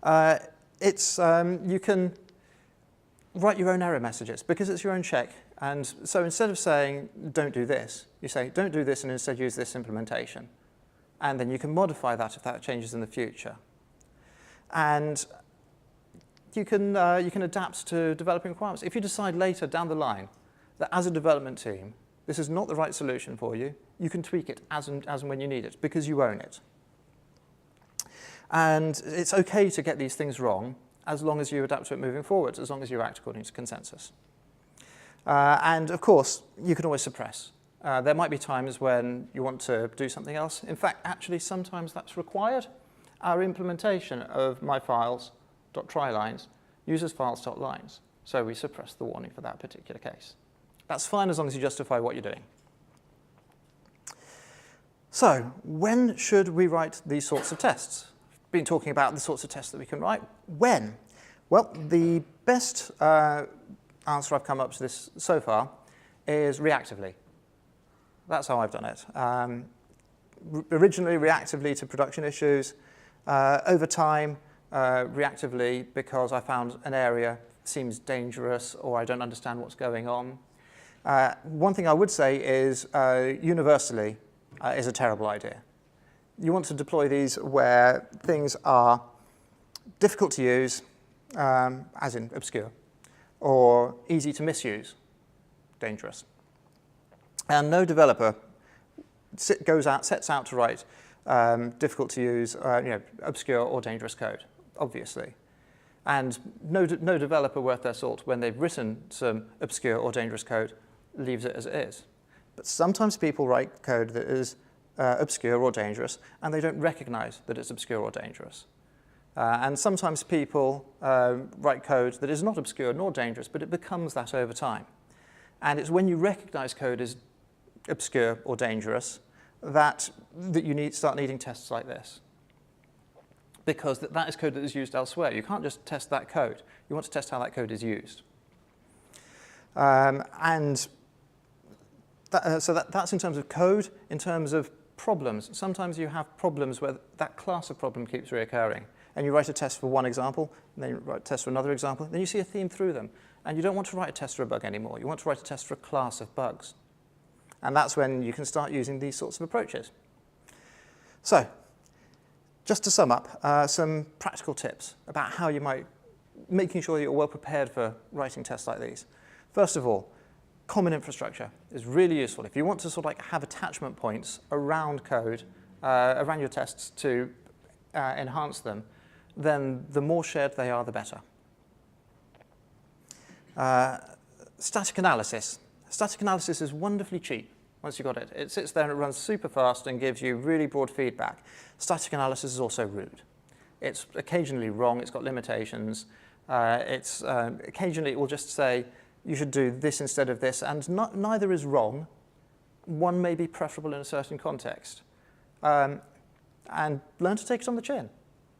You can write your own error messages because it's your own check. And so instead of saying, don't do this, you say, don't do this and instead use this implementation. And then you can modify that if that changes in the future. And you can adapt to developing requirements. If you decide later down the line that as a development team, this is not the right solution for you, you can tweak it as and when you need it because you own it. And it's OK to get these things wrong as long as you adapt to it moving forward, as long as you act according to consensus. And of course, you can always suppress. There might be times when you want to do something else. In fact, actually, sometimes that's required. Our implementation of myfiles.trylines uses files.lines. So we suppress the warning for that particular case. That's fine as long as you justify what you're doing. So when should we write these sorts of tests? We've been talking about the sorts of tests that we can write. When? Well, the best answer I've come up to this so far is reactively. That's how I've done it. Originally, reactively to production issues. Over time, reactively because I found an area seems dangerous or I don't understand what's going on. One thing I would say is universally is a terrible idea. You want to deploy these where things are difficult to use, as in obscure, or easy to misuse, dangerous. And no developer sets out to write difficult to use, obscure or dangerous code, obviously. And no developer worth their salt, when they've written some obscure or dangerous code, leaves it as it is. But sometimes people write code that is obscure or dangerous, and they don't recognize that it's obscure or dangerous. And sometimes people write code that is not obscure nor dangerous, but it becomes that over time. And it's when you recognize code as obscure or dangerous that you start needing tests like this. because that is code that is used elsewhere. You can't just test that code. You want to test how that code is used. So that's in terms of code. In terms of problems, sometimes you have problems where that class of problem keeps reoccurring. And you write a test for one example, and then you write a test for another example, then you see a theme through them. And you don't want to write a test for a bug anymore. You want to write a test for a class of bugs. And that's when you can start using these sorts of approaches. So, just to sum up, some practical tips about how you might, making sure that you're well prepared for writing tests like these. First of all, common infrastructure is really useful. If you want to sort of like have attachment points around code, around your tests to enhance them, then the more shared they are, the better. Static analysis. Static analysis is wonderfully cheap once you've got it. It sits there and it runs super fast and gives you really broad feedback. Static analysis is also rude. It's occasionally wrong, it's got limitations. Occasionally it will just say, you should do this instead of this, and neither is wrong. One may be preferable in a certain context. And learn to take it on the chin.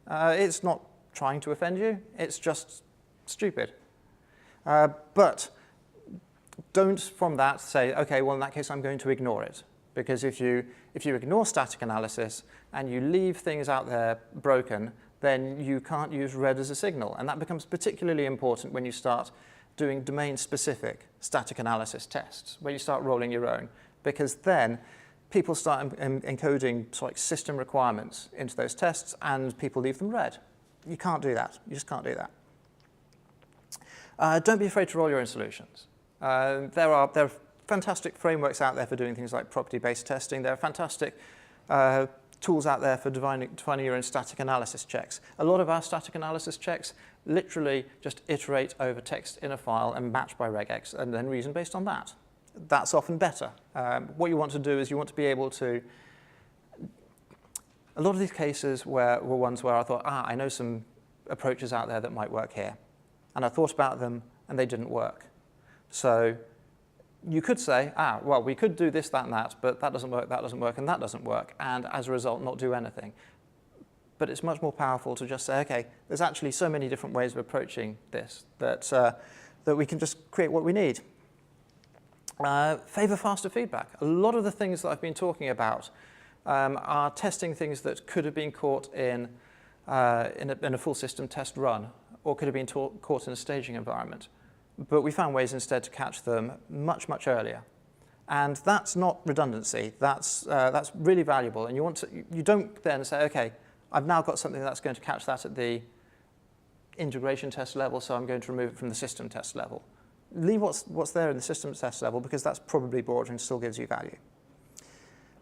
It's not trying to offend you, it's just stupid. But don't from that say, okay, well in that case I'm going to ignore it. Because if you ignore static analysis and you leave things out there broken, then you can't use red as a signal. And that becomes particularly important when you start doing domain-specific static analysis tests, where you start rolling your own. Because then people start encoding sort of like system requirements into those tests and people leave them red. You can't do that. You just can't do that. Don't be afraid to roll your own solutions. There are fantastic frameworks out there for doing things like property-based testing. There are fantastic tools out there for defining your own static analysis checks. A lot of our static analysis checks literally just iterate over text in a file and match by regex and then reason based on that. That's often better. What you want to do is you want to be able to, a lot of these cases were ones where I thought, I know some approaches out there that might work here. And I thought about them and they didn't work. So you could say, well, we could do this, that, and that, but that doesn't work, and that doesn't work, and as a result, not do anything. But it's much more powerful to just say, okay, there's actually so many different ways of approaching this that we can just create what we need. Favor faster feedback. A lot of the things that I've been talking about are testing things that could have been caught in a full system test run, or could have been caught in a staging environment. But we found ways instead to catch them much, much earlier. And that's not redundancy. That's really valuable. And you don't then say, okay, I've now got something that's going to catch that at the integration test level, so I'm going to remove it from the system test level. Leave what's there in the system test level, because that's probably broad and still gives you value.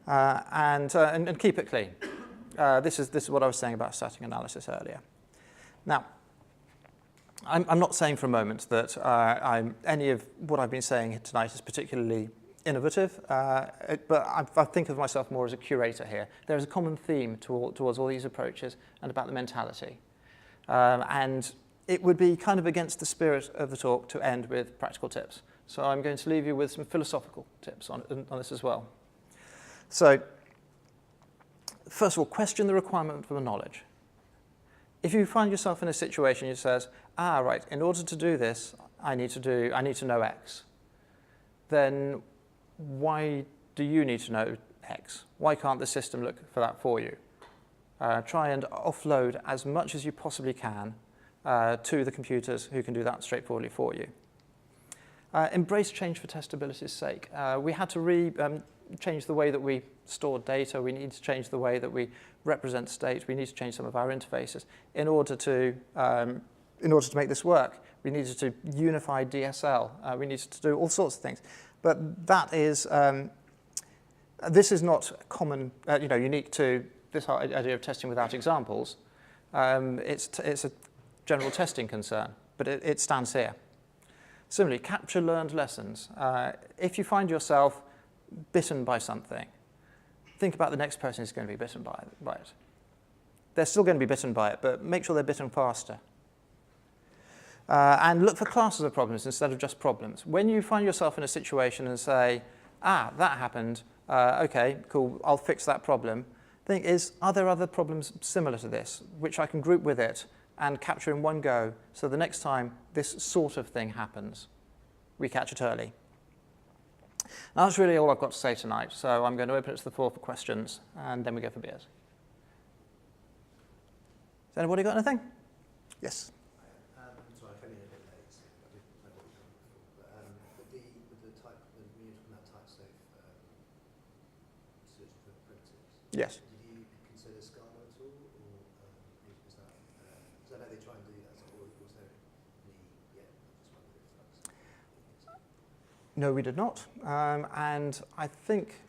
And keep it clean. This is what I was saying about static analysis earlier. Now, I'm not saying for a moment that any of what I've been saying tonight is particularly innovative, but I think of myself more as a curator here. There is a common theme towards all these approaches and about the mentality. And it would be kind of against the spirit of the talk to end with practical tips. So I'm going to leave you with some philosophical tips on this as well. So first of all, question the requirement for the knowledge. If you find yourself in a situation that says, right, in order to do this, I need to know X, then why do you need to know X? Why can't the system look for that for you? Try and offload as much as you possibly can to the computers who can do that straightforwardly for you. Embrace change for testability's sake. We had to change the way that we store data. We need to change the way that we represent state. We need to change some of our interfaces in order to make this work. We needed to unify DSL. We needed to do all sorts of things. But that is, this is not common, unique to this idea of testing without examples. It's a general testing concern, but it stands here. Similarly, capture learned lessons. If you find yourself bitten by something, think about the next person who's going to be bitten by it. They're still going to be bitten by it, but make sure they're bitten faster. And look for classes of problems instead of just problems. When you find yourself in a situation and say, that happened, okay, cool, I'll fix that problem, thing is, are there other problems similar to this, which I can group with it and capture in one go, so the next time this sort of thing happens, we catch it early? Now, that's really all I've got to say tonight, so I'm going to open it to the floor for questions, and then we go for beers. Has anybody got anything? Yes. Sorry, I came in a bit late, so I didn't know what you've done before. But with the type, when you're talking about type safe search for primitives, Yes. did you consider Scala at all, or was that? Because I know they try and do that, or was there any? Yeah, I just wondered if that's. No, we did not. And I think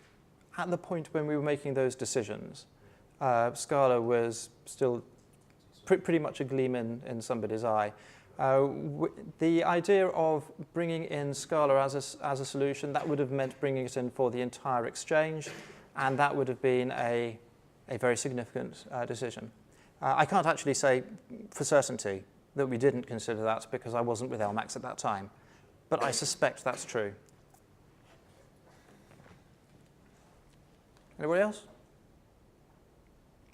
at the point when we were making those decisions, Scala was still pretty much a gleam in somebody's eye. The idea of bringing in Scala as a solution, that would have meant bringing it in for the entire exchange, and that would have been a very significant decision. I can't actually say for certainty that we didn't consider that because I wasn't with LMAX at that time, but I suspect that's true. Anybody else?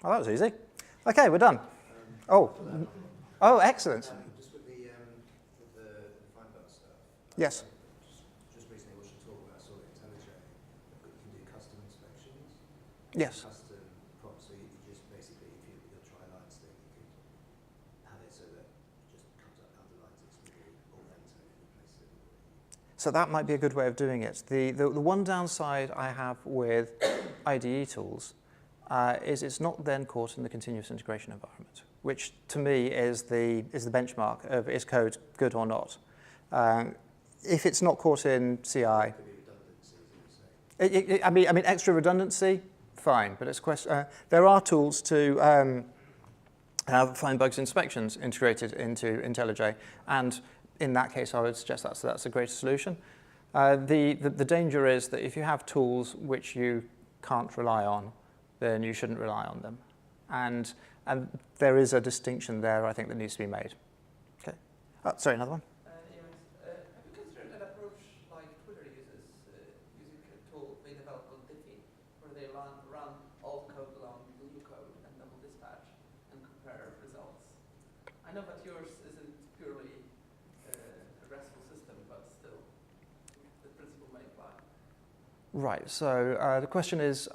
Oh, that was easy. Okay, we're done. Oh, excellent. Just with the Firebug stuff. Yes. Just recently watched a talk about sort of IntelliJ, but you can do custom inspections. Yes. Custom props, so you just basically, if your try lines thing, you could have it so that it just comes up underlines it smoothly, or then so you replace it. So that might be a good way of doing it. The one downside I have with IDE tools is it's not then caught in the continuous integration environment, which to me is the benchmark of is code good or not. If it's not caught in CI, I mean extra redundancy, fine. But it's there are tools to find bugs inspections integrated into IntelliJ, and in that case, I would suggest that's a greater solution. The danger is that if you have tools which you can't rely on, then you shouldn't rely on them. And there is a distinction there, I think, that needs to be made. Okay. Oh, sorry, another one? Have you considered an approach like Twitter uses, using a tool they developed on Diffie, where they run all code along the new code and double dispatch and compare results? I know that yours isn't purely a RESTful system, but still, the principle may apply. Right, so the question is,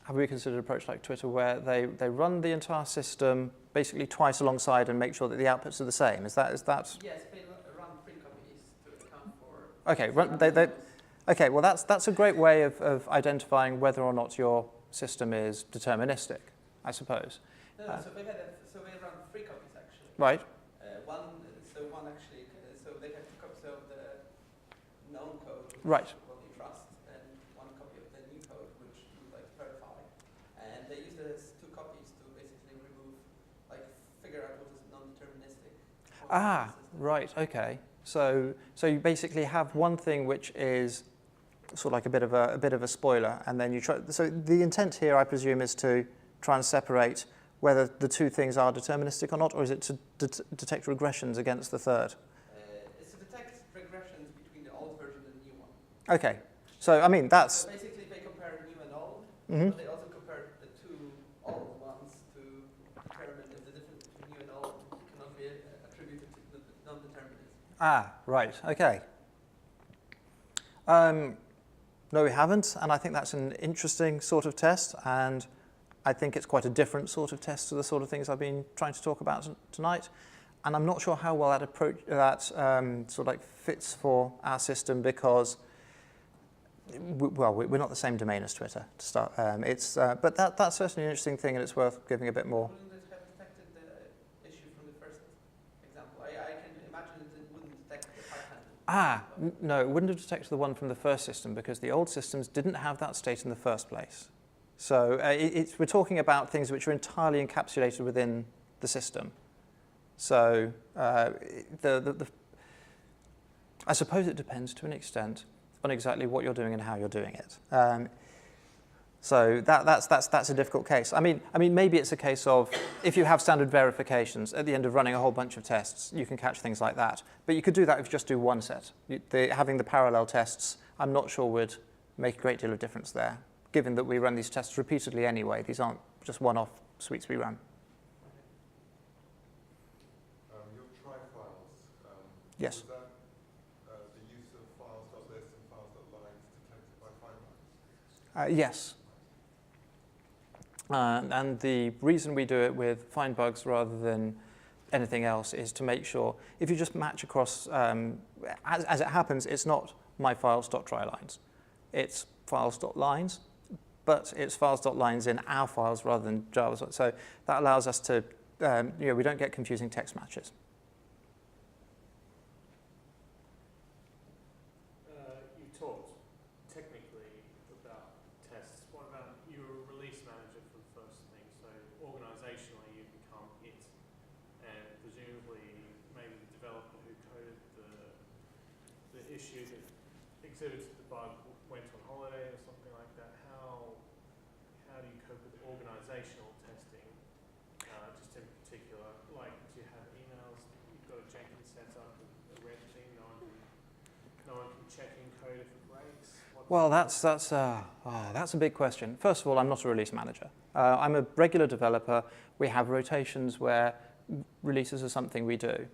have we considered an approach like Twitter where they run the entire system basically twice alongside and make sure that the outputs are the same? Is that? Yes, they run 3 copies to account for. Okay, okay. Well, that's a great way of identifying whether or not your system is deterministic, I suppose. No, so they run 3 copies actually. Right. One actually, so they have 2 copies of the known code. Right. What they trust, and 1 copy of the new code, which you verify. And they use those 2 copies to basically remove, figure out what is non-deterministic. Ah, right. Okay. So you basically have one thing which is sort of like a bit of a spoiler, and then you try. So the intent here, I presume, is to try and separate whether the 2 things are deterministic or not, or is it to detect regressions against the third? It's to detect regressions between the old version and the new one. Okay. So I mean that's. So basically, they compare new and old, Mm-hmm. but they also compare the 2 old ones to determine if the difference between new and old cannot be attributed to the non-determinism. Ah, right. Okay. No, we haven't, and I think that's an interesting sort of test, and I think it's quite a different sort of test to the sort of things I've been trying to talk about tonight. And I'm not sure how well that approach sort of fits for our system because, well, we're not the same domain as Twitter to start. But that's certainly an interesting thing, and it's worth giving a bit more. Wouldn't it have detected the issue from the first example? I can imagine it wouldn't detect the pipe-handle. No, it wouldn't have detected the one from the first system because the old systems didn't have that state in the first place. So we're talking about things which are entirely encapsulated within the system. So I suppose it depends to an extent on exactly what you're doing and how you're doing it. So that's a difficult case. I mean, maybe it's a case of if you have standard verifications at the end of running a whole bunch of tests, you can catch things like that. But you could do that if you just do one set. Having the parallel tests, I'm not sure would make a great deal of difference there. given that we run these tests repeatedly anyway. These aren't just one-off suites we run. Your try files, Yes. was that the use of files.list and files.lines detected by Findbugs? Yes. And the reason we do it with Findbugs rather than anything else is to make sure, if you just match across, as it happens, it's not my files.trylines. It's files.lines, but it's files.lines in our files rather than Java. So that allows us to, we don't get confusing text matches. You talked technically about tests. What about you're a release manager for the first thing, so organizationally you become it, and presumably maybe the developer who coded the issue that exhibited the bug went on holiday or something like that. How do you cope with organizational testing, just in particular? Like, do you have emails? You've got a Jenkins set up, a red team, no one can check in code if it breaks? Well, that's a big question. First of all, I'm not a release manager. I'm a regular developer. We have rotations where releases are something we do.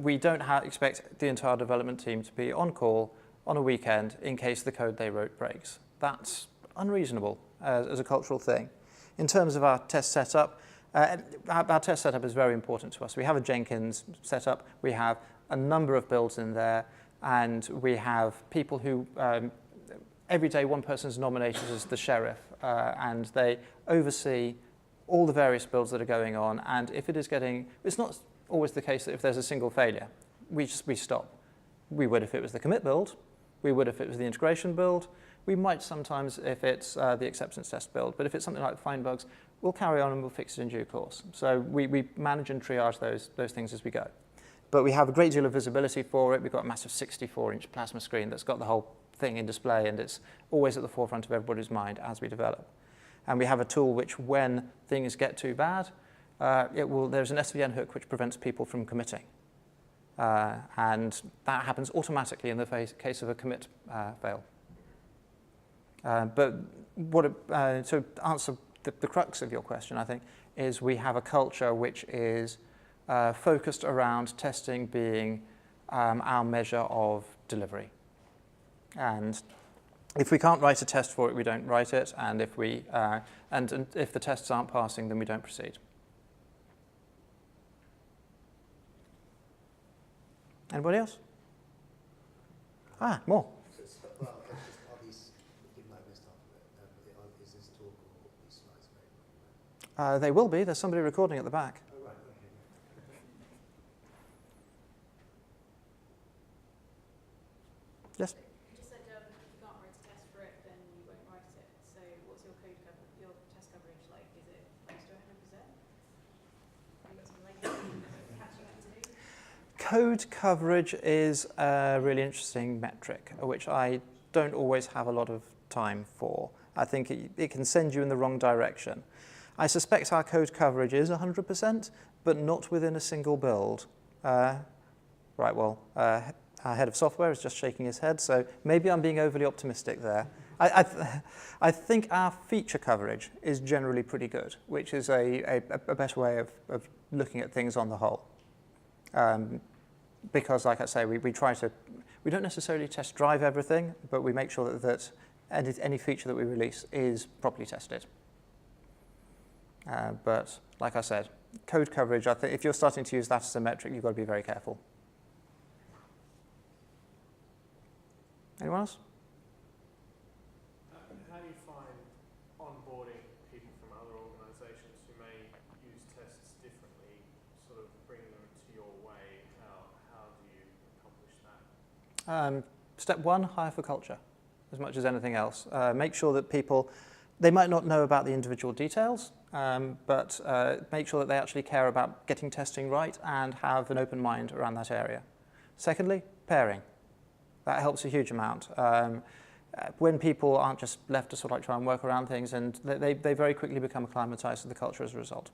We don't expect the entire development team to be on call on a weekend in case the code they wrote breaks. That's unreasonable as a cultural thing. In terms of our test setup, our test setup is very important to us. We have a Jenkins setup. We have a number of builds in there. And we have people who, every day one person is nominated as the sheriff, and they oversee all the various builds that are going on. And if it is it's not always the case that if there's a single failure, we stop. We would if it was the commit build. We would if it was the integration build. We might sometimes if it's the acceptance test build. But if it's something like Findbugs, we'll carry on and we'll fix it in due course. So we manage and triage those things as we go. But we have a great deal of visibility for it. We've got a massive 64-inch plasma screen that's got the whole thing in display, and it's always at the forefront of everybody's mind as we develop. And we have a tool which, when things get too bad, there's an SVN hook which prevents people from committing. And that happens automatically in the case of a commit fail. But to answer the crux of your question, I think, is we have a culture which is focused around testing being our measure of delivery. And if we can't write a test for it, we don't write it. And if if the tests aren't passing, then we don't proceed. Anybody else? More. Well, are these, given I missed half of it, is this talk or these slides available? They will be. There's somebody recording at the back. Oh, right, okay. Yes? You just said if you can't write a test for it, then you won't write it. So what's your test coverage like? Is it close to 100%? Have you got some legacy catching up to do? Code coverage is a really interesting metric, which I don't always have a lot of time for. I think it can send you in the wrong direction. I suspect our code coverage is 100%, but not within a single build. Our head of software is just shaking his head, so maybe I'm being overly optimistic there. I think our feature coverage is generally pretty good, which is a better way of looking at things on the whole. Because, like I say, we don't necessarily test drive everything, but we make sure that any feature that we release is properly tested. But, like I said, code coverage, I think if you're starting to use that as a metric, you've got to be very careful. Anyone else? How do you find onboarding people from other organizations who may use tests differently, sort of bringing them to your way? How do you accomplish that? Step one, hire for culture, as much as anything else. Make sure that people, they might not know about the individual details, but make sure that they actually care about getting testing right and have an open mind around that area. Secondly, pairing. That helps a huge amount. When people aren't just left to sort of like try and work around things, and they very quickly become acclimatized to the culture as a result.